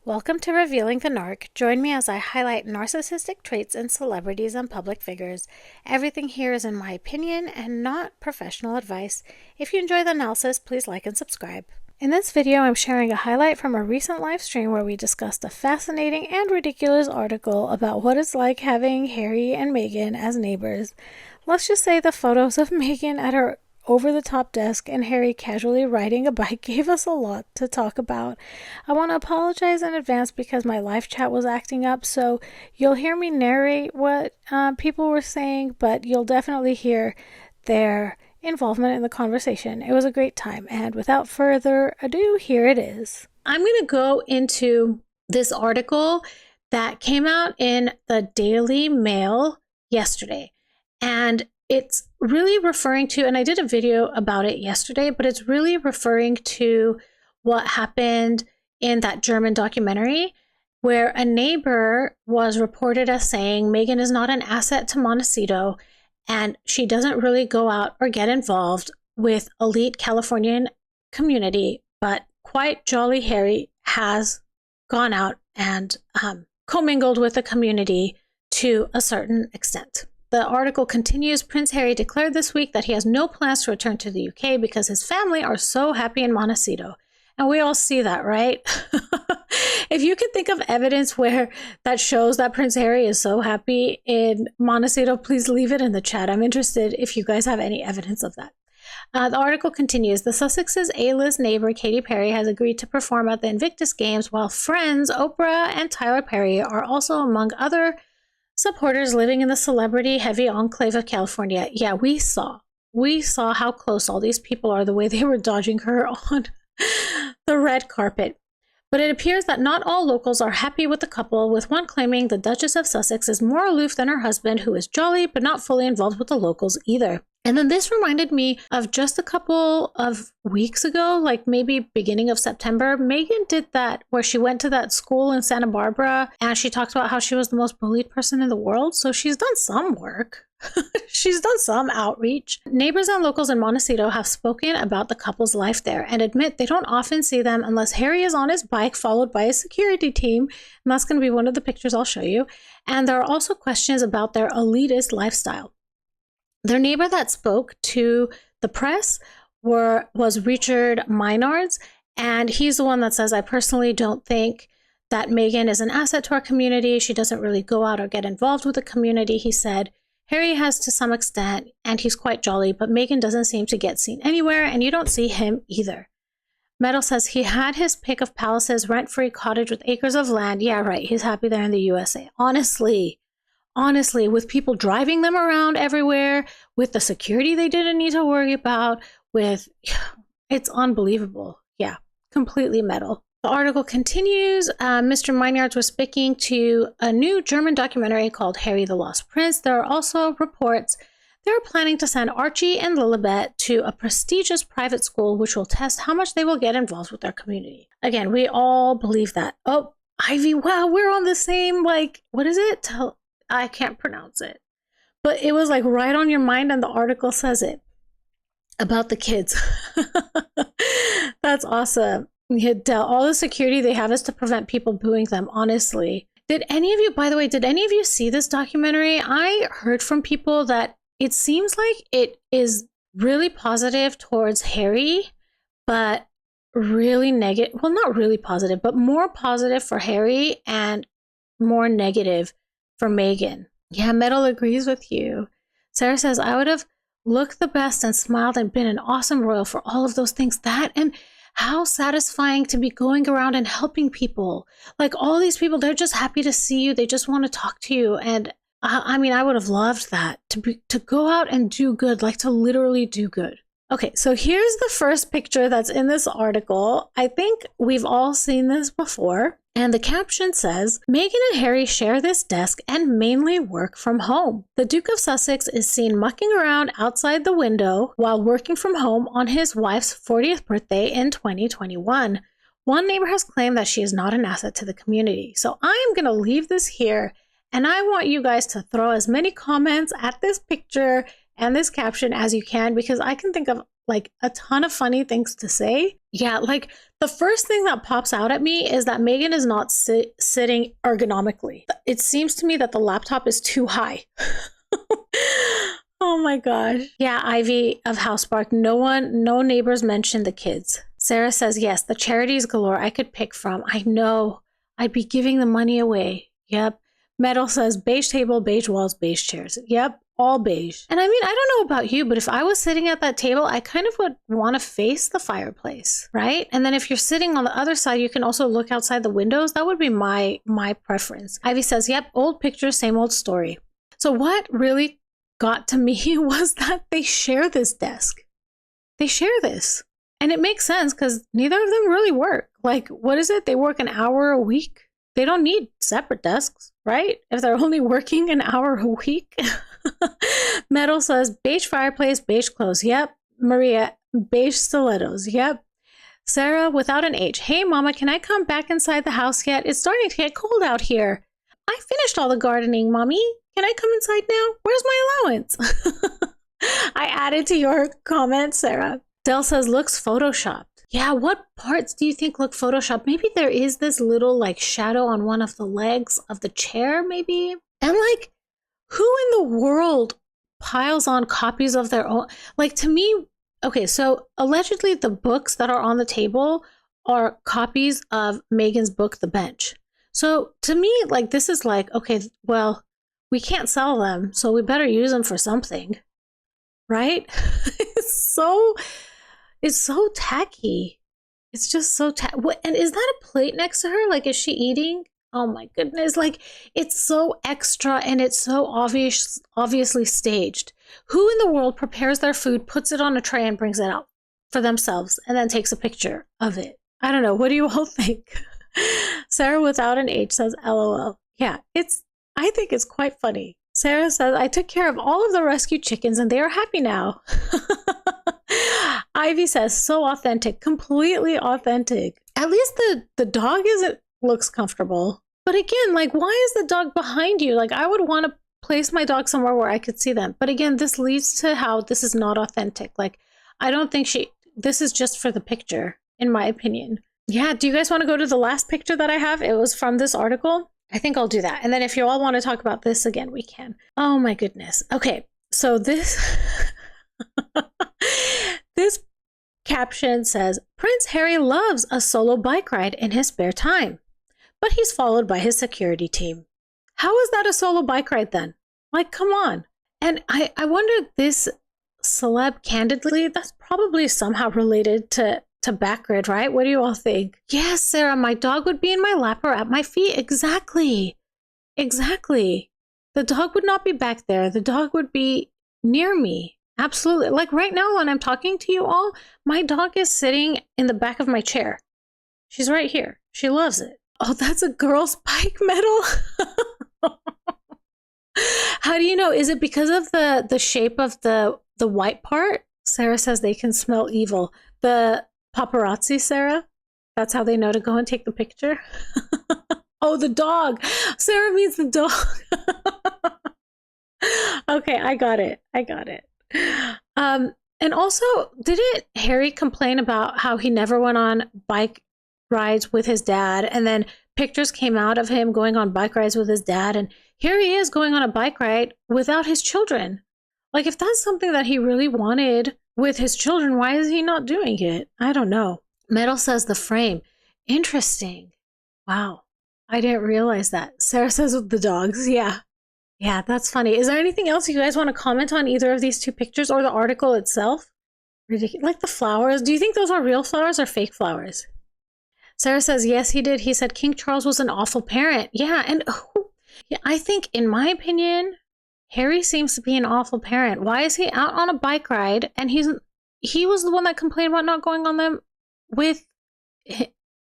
Welcome to Revealing the Narc. Join me as I highlight narcissistic traits in celebrities and public figures. Everything here is in my opinion and not professional advice. If you enjoy the analysis, please like and subscribe. In this video, I'm sharing a highlight from a recent live stream where we discussed a fascinating and ridiculous article about what it's like having Harry and Meghan as neighbors. Let's just say the photos of Meghan at her over-the-top desk and Harry casually riding a bike gave us a lot to talk about. I want to apologize in advance because my live chat was acting up, so you'll hear me narrate what people were saying, but you'll definitely hear their involvement in the conversation. It was a great time, and without further ado, here it is. I'm going to go into this article that came out in the Daily Mail yesterday, and it's really referring to, and I did a video about it yesterday, but it's really referring to what happened in that German documentary where a neighbor was reported as saying Meghan is not an asset to Montecito and she doesn't really go out or get involved with elite Californian community, but quite jolly Harry has gone out and commingled with the community to a certain extent. The article continues, Prince Harry declared this week that he has no plans to return to the UK because his family are so happy in Montecito. And we all see that, right? If you can think of evidence where that shows that Prince Harry is so happy in Montecito, please leave it in the chat. I'm interested if you guys have any evidence of that. The article continues, the Sussex's A-list neighbor Katy Perry has agreed to perform at the Invictus Games, while friends Oprah and Tyler Perry are also among other supporters living in the celebrity-heavy enclave of California. Yeah, we saw how close all these people are, the way they were dodging her on the red carpet. But it appears that not all locals are happy with the couple, with one claiming the Duchess of Sussex is more aloof than her husband, who is jolly but not fully involved with the locals either. And then this reminded me of just a couple of weeks ago, like maybe beginning of September, Meghan did that where she went to that school in Santa Barbara and she talked about how she was the most bullied person in the world. So she's done some work. She's done some outreach. Neighbors and locals in Montecito have spoken about the couple's life there and admit they don't often see them unless Harry is on his bike followed by a security team. And that's going to be one of the pictures I'll show you. And there are also questions about their elitist lifestyle. Their neighbor that spoke to the press was Richard Maynards, and he's the one that says, I personally don't think that Meghan is an asset to our community. She doesn't really go out or get involved with the community. He said, Harry has to some extent, and he's quite jolly, but Meghan doesn't seem to get seen anywhere, and you don't see him either. Meadow says he had his pick of palaces, rent-free cottage with acres of land. Yeah, right, he's happy there in the USA. Honestly, with people driving them around everywhere, with the security they didn't need to worry about, it's unbelievable. Yeah, completely metal. The article continues. Mr. Maynards was speaking to a new German documentary called Harry the Lost Prince. There are also reports they're planning to send Archie and Lilibet to a prestigious private school, which will test how much they will get involved with their community. Again, we all believe that. Oh, Ivy, wow, we're on the same, what is it? I can't pronounce it. But it was right on your mind, and the article says it about the kids. That's awesome. All the security they have is to prevent people booing them, honestly. Did any of you see this documentary? I heard from people that it seems like it is really positive towards Harry, but really negative. Well, not really positive, but more positive for Harry and more negative for Meghan. Yeah, Metal agrees with you. Sarah says, I would have looked the best and smiled and been an awesome royal for all of those things. That and how satisfying to be going around and helping people. All these people, they're just happy to see you. They just want to talk to you. And I would have loved that, to go out and do good, to literally do good. Okay, so here's the first picture that's in this article. I think we've all seen this before. And the caption says, Meghan and Harry share this desk and mainly work from home. The Duke of Sussex is seen mucking around outside the window while working from home on his wife's 40th birthday in 2021. One neighbor has claimed that she is not an asset to the community. So I am going to leave this here, and I want you guys to throw as many comments at this picture and this caption as you can, because I can think of like a ton of funny things to say. Yeah, like the first thing that pops out at me is that Meghan is not sitting ergonomically. It seems to me that the laptop is too high. Oh my gosh. Yeah, Ivy of Housebark. No neighbors mentioned the kids. Sarah says, yes, the charities galore I could pick from. I know. I'd be giving the money away. Yep. Metal says, beige table, beige walls, beige chairs. Yep, all beige. And I mean, I don't know about you, but if I was sitting at that table, I kind of would want to face the fireplace, right? And then if you're sitting on the other side, you can also look outside the windows. That would be my preference. Ivy says, yep, old picture, same old story. So what really got to me was that they share this desk. They share this. And it makes sense because neither of them really work. Like, what is it? They work an hour a week. They don't need separate desks, right? If they're only working an hour a week. Metal says, beige fireplace, beige clothes. Yep. Maria, beige stilettos. Yep. Sarah, without an H. Hey, Mama, can I come back inside the house yet? It's starting to get cold out here. I finished all the gardening, Mommy. Can I come inside now? Where's my allowance? I added to your comment, Sarah. Del says, looks photoshopped. Yeah, what parts do you think look photoshopped? Maybe there is this little like shadow on one of the legs of the chair, maybe. And like, who in the world piles on copies of their own? Like, to me, okay, so allegedly the books that are on the table are copies of Meghan's book, The Bench. So to me, like, this is like, okay, well, we can't sell them, so we better use them for something, right? It's so tacky. It's just so what? And is that a plate next to her? Like, is she eating? Oh my goodness! Like, it's so extra and it's so obviously staged. Who in the world prepares their food, puts it on a tray, and brings it out for themselves, and then takes a picture of it? I don't know. What do you all think? Sarah without an H says, "LOL." Yeah, I think it's quite funny. Sarah says, I took care of all of the rescued chickens and they are happy now. Ivy says, so authentic, completely authentic. At least the dog looks comfortable. But again, like, why is the dog behind you? Like, I would want to place my dog somewhere where I could see them. But again, this leads to how this is not authentic. Like, I don't think this is just for the picture, in my opinion. Yeah, do you guys want to go to the last picture that I have? It was from this article. I think I'll do that. And then if you all want to talk about this again, we can. Oh my goodness. Okay, so this this caption says, Prince Harry loves a solo bike ride in his spare time, but he's followed by his security team. How is that a solo bike ride then? Like, come on. And I wonder, this celeb, candidly, that's probably somehow related to Backgrid, right? What do you all think? Yes, Sarah, my dog would be in my lap or at my feet. Exactly. The dog would not be back there. The dog would be near me. Absolutely. Like right now when I'm talking to you all, my dog is sitting in the back of my chair. She's right here. She loves it. Oh, that's a girl's bike, Metal. How do you know? Is it because of the shape of the white part? Sarah says they can smell evil. The paparazzi, Sarah? That's how they know to go and take the picture? Oh, the dog. Sarah means the dog. Okay, I got it. And also, didn't Harry complain about how he never went on bike rides with his dad? And then pictures came out of him going on bike rides with his dad. And here he is going on a bike ride without his children. Like, if that's something that he really wanted with his children, why is he not doing it? I don't know. Metal says the frame. Interesting. Wow. I didn't realize that. Sarah says with the dogs. Yeah, that's funny. Is there anything else you guys want to comment on either of these two pictures or the article itself? Ridiculous. Like the flowers. Do you think those are real flowers or fake flowers? Sarah says, yes, he did. He said King Charles was an awful parent. Yeah, and yeah, I think, in my opinion, Harry seems to be an awful parent. Why is he out on a bike ride? And he was the one that complained about not going on them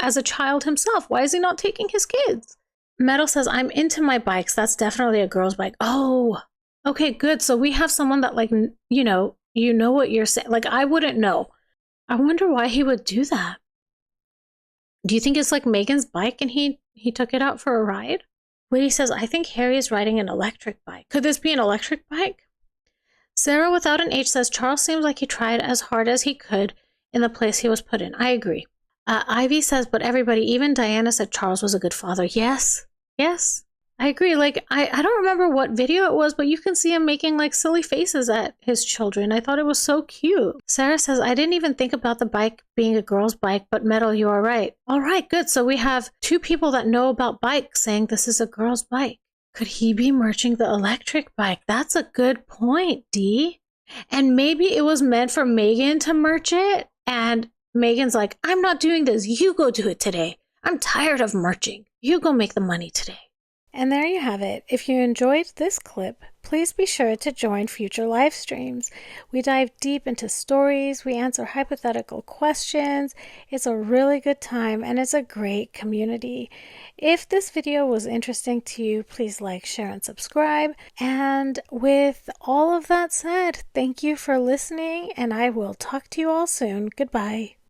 as a child himself. Why is he not taking his kids? Metal says, I'm into my bikes. That's definitely a girl's bike. Oh, okay, good. So we have someone that, like, you know what you're saying. Like, I wouldn't know. I wonder why he would do that. Do you think it's like Meghan's bike and he took it out for a ride? Wait, he says, I think Harry is riding an electric bike. Could this be an electric bike? Sarah without an H says Charles seems like he tried as hard as he could in the place he was put in. I agree. Ivy says, but everybody, even Diana, said Charles was a good father. Yes. I agree. Like, I don't remember what video it was, but you can see him making like silly faces at his children. I thought it was so cute. Sarah says, I didn't even think about the bike being a girl's bike, but Metal, you are right. All right, good. So we have two people that know about bikes saying this is a girl's bike. Could he be merching the electric bike? That's a good point, Dee. And maybe it was meant for Meghan to merch it, and Meghan's like, I'm not doing this. You go do it today. I'm tired of merching. You go make the money today. And there you have it. If you enjoyed this clip, please be sure to join future live streams. We dive deep into stories, we answer hypothetical questions. It's a really good time and it's a great community. If this video was interesting to you, please like, share, and subscribe. And with all of that said, thank you for listening, and I will talk to you all soon. Goodbye.